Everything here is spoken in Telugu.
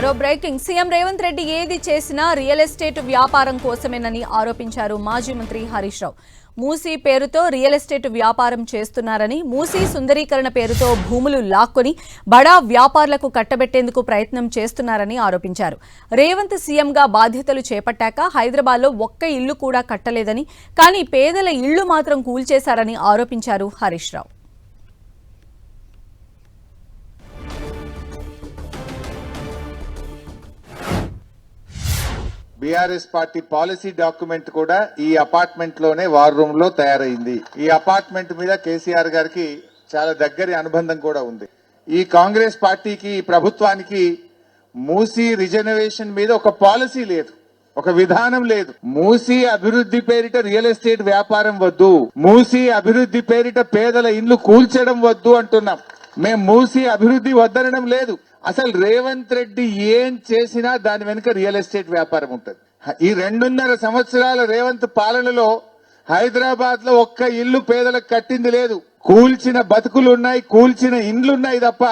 మరో బ్రేకింగ్ సీఎం రేవంత్ రెడ్డి ఏది చేసినా రియల్ ఎస్టేట్ వ్యాపారం కోసమేనని ఆరోపించారు మాజీ మంత్రి హరీష్ రావు. మూసీ పేరుతో రియల్ ఎస్టేట్ వ్యాపారం చేస్తున్నారని, మూసీ సుందరీకరణ పేరుతో భూములు లాక్కొని బడా వ్యాపారులకు కట్టబెట్టేందుకు ప్రయత్నం చేస్తున్నారని ఆరోపించారు. రేవంత్ సీఎంగా బాధ్యతలు చేపట్టాక హైదరాబాద్లో ఒక్క ఇల్లు కూడా కట్టలేదని, కానీ పేదల ఇళ్లు మాత్రం కూల్చేశారని ఆరోపించారు Harish Rao. BRS party policy document కూడా ఈ అపార్ట్మెంట్ లోనే వార్ రూమ్ లో తయారైంది. ఈ అపార్ట్మెంట్ మీద కేసీఆర్ గారికి చాలా దగ్గరి అనుబంధం కూడా ఉంది. ఈ కాంగ్రెస్ పార్టీకి, ఈ ప్రభుత్వానికి మూసీ రిజర్వేషన్ మీద ఒక పాలసీ లేదు, ఒక విధానం లేదు. మూసీ అభివృద్ధి పేరిట రియల్ ఎస్టేట్ వ్యాపారం వద్దు, మూసీ అభివృద్ధి పేరిట పేదల ఇల్లు కూల్చడం వద్దు అంటున్నాం. మేము మూసీ అభివృద్ధి వద్దనడం లేదు. అసలు రేవంత్ రెడ్డి ఏం చేసినా దాని వెనుక రియల్ ఎస్టేట్ వ్యాపారం ఉంటుంది. ఈ 2.5 సంవత్సరాల రేవంత్ పాలనలో హైదరాబాద్ లో ఒక్క ఇల్లు పేదలకు కట్టింది లేదు. కూల్చిన బతుకులున్నాయి, కూల్చిన ఇండ్లున్నాయి తప్ప